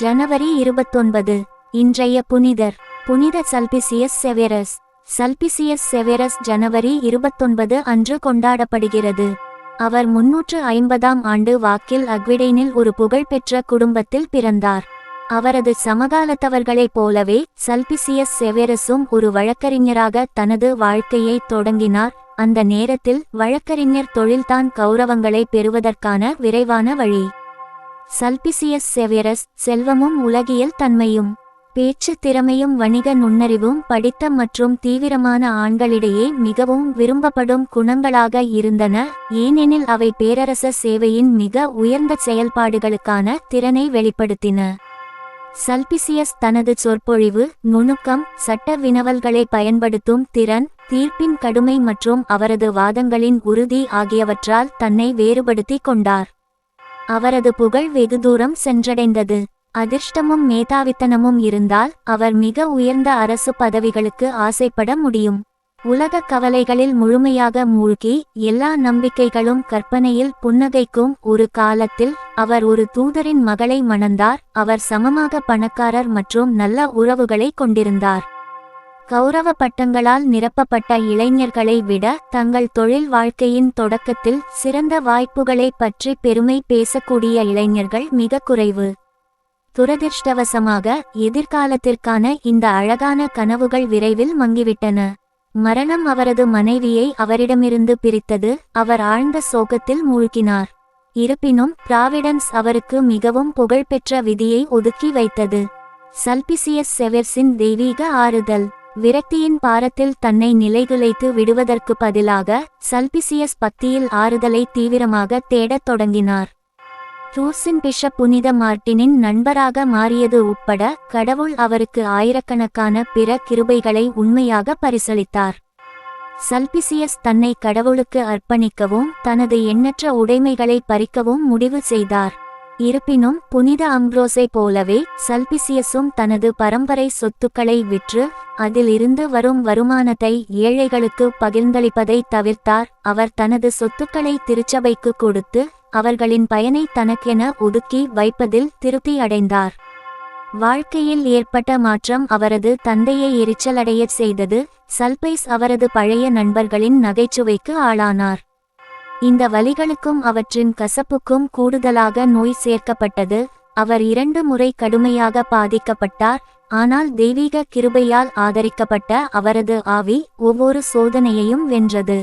ஜனவரி 29. இன்றைய புனிதர் புனித சல்பிசியஸ் செவேரஸ். சல்பிசியஸ் செவேரஸ் ஜனவரி 29 அன்று கொண்டாடப்படுகிறது. அவர் 350ஆம் ஆண்டு வாக்கில் அக்விடைனில் ஒரு புகழ்பெற்ற குடும்பத்தில் பிறந்தார். அவரது சமகாலத்தவர்களைப் போலவே சல்பிசியஸ் செவேரஸும் ஒரு வழக்கறிஞராக தனது வாழ்க்கையை தொடங்கினார். அந்த நேரத்தில் வழக்கறிஞர் தொழில்தான் கௌரவங்களை பெறுவதற்கான விரைவான வழி. சல்பிசியஸ் செவேரஸ் செல்வமும் உலகியல் தன்மையும் பேச்சு திறமையும் வணிக நுண்ணறிவும் படித்த மற்றும் தீவிரமான ஆண்களிடையே மிகவும் விரும்பப்படும் குணங்களாக இருந்தன, ஏனெனில் அவை பேரரச சேவையின் மிக உயர்ந்த செயல்பாடுகளுக்கான திறனை வெளிப்படுத்தின. சல்பிசியஸ் தனது சொற்பொழிவு, நுணுக்கம், சட்ட வினவல்களை பயன்படுத்தும் திறன், தீர்ப்பின் கடுமை மற்றும் அவரது வாதங்களின் உறுதி ஆகியவற்றால் தன்னை வேறுபடுத்திக் கொண்டார். அவரது புகழ் வெகு தூரம் சென்றடைந்தது. அதிர்ஷ்டமும் மேதாவித்தனமும் இருந்தால் அவர் மிக உயர்ந்த அரசு பதவிகளுக்கு ஆசைப்பட முடியும். உலக கவலைகளில் முழுமையாக மூழ்கி எல்லா நம்பிக்கைகளும் கற்பனையில் புன்னகைக்கும் ஒரு காலத்தில் அவர் ஒரு தூதரின் மகளை மணந்தார். அவர் சமமாக பணக்காரர் மற்றும் நல்ல உறவுகளை கொண்டிருந்தார். கௌரவ பட்டங்களால் நிரப்பப்பட்ட இளைஞர்களை விட தங்கள் தொழில் வாழ்க்கையின் தொடக்கத்தில் சிறந்த வாய்ப்புகளை பற்றி பெருமை பேசக்கூடிய இளைஞர்கள் மிக குறைவு. துரதிர்ஷ்டவசமாக எதிர்காலத்திற்கான இந்த அழகான கனவுகள் விரைவில் மங்கிவிட்டன. மரணம் அவரது மனைவியை அவரிடமிருந்து பிரித்தது. அவர் ஆழ்ந்த சோகத்தில் மூழ்கினார். இருப்பினும் பிராவிடன்ஸ் அவருக்கு மிகவும் புகழ்பெற்ற விதியை ஒதுக்கி வைத்தது. சல்பிசியஸ் செவேரஸின் தெய்வீக ஆறுதல். விரக்தியின் பாரத்தில் தன்னை நிலைகுலைத்து விடுவதற்கு பதிலாக சல்பிசியஸ் பக்தியில் ஆறுதலை தீவிரமாக தேடத் தொடங்கினார். டூர்ஸின் பிஷப் புனித மார்ட்டினின் நண்பராக மாறியது உட்பட கடவுள் அவருக்கு ஆயிரக்கணக்கான பிற கிருபைகளை உண்மையாக பரிசளித்தார். சல்பிசியஸ் தன்னை கடவுளுக்கு அர்ப்பணிக்கவும் தனது எண்ணற்ற உடைமைகளை பறிக்கவும் முடிவு செய்தார். இருப்பினும் புனித அம்ப்ரோஸை போலவே சல்பிசியஸும் தனது பரம்பரை சொத்துக்களை விற்று அதில் இருந்து வரும் வருமானத்தை ஏழைகளுக்கு பகிர்ந்தளிப்பதை தவிர்த்தார். அவர் தனது சொத்துக்களை திருச்சபைக்கு கொடுத்து அவர்களின் பயனை தனக்கென ஒதுக்கி வைப்பதில் திருப்தி அடைந்தார். வாழ்க்கையில் ஏற்பட்ட மாற்றம் அவரது தந்தையை எரிச்சலடையச் செய்தது. சல்பைஸ் அவரது பழைய நண்பர்களின் நகைச்சுவைக்கு ஆளானார். இந்த வலிகளுக்கும் அவற்றின் கசப்புக்கும் கூடுதலாக நோய் சேர்க்கப்பட்டது. அவர் 2 முறை கடுமையாக பாதிக்கப்பட்டார். ஆனால் தெய்வீக கிருபையால் ஆதரிக்கப்பட்ட அவரது ஆவி ஒவ்வொரு சோதனையையும் வென்றது.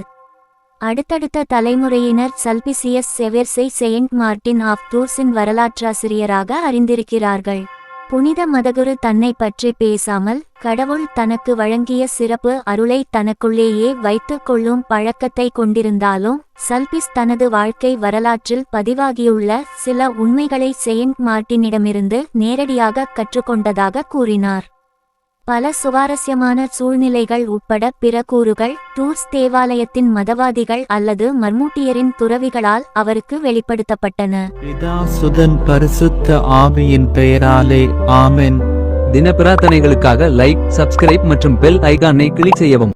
அடுத்தடுத்த தலைமுறையினர் சல்பிசியஸ் செவேரஸை செயின்ட் மார்ட்டின் ஆஃப் டூர்ஸின் வரலாற்றாசிரியராக அறிந்திருக்கிறார்கள். புனித மதகுரு தன்னை பற்றி பேசாமல் கடவுள் தனக்கு வழங்கிய சிறப்பு அருளை தனக்குள்ளேயே வைத்து கொள்ளும் பழக்கத்தை கொண்டிருந்தாலும் சல்பிஸ் தனது வாழ்க்கை வரலாற்றில் பதிவாகியுள்ள சில உண்மைகளை செயின்ட் மார்ட்டினிடமிருந்து நேரடியாக கற்றுக்கொண்டதாக கூறினார். பல சுவாரஸ்யமான சூழ்நிலைகள் உட்பட பிற கூறுகள் டூர்ஸ் தேவாலயத்தின் மதவாதிகள் அல்லது மர்மூட்டியரின் துறவிகளால் அவருக்கு வெளிப்படுத்தப்பட்டன. பிதா சுதன் பரிசுத்த ஆவியின் பெயராலே ஆமென். தின பிரார்த்தனைகளுக்காக லைக், சப்ஸ்கிரைப் மற்றும் பெல் ஐகானை கிளிக் செய்யவும்.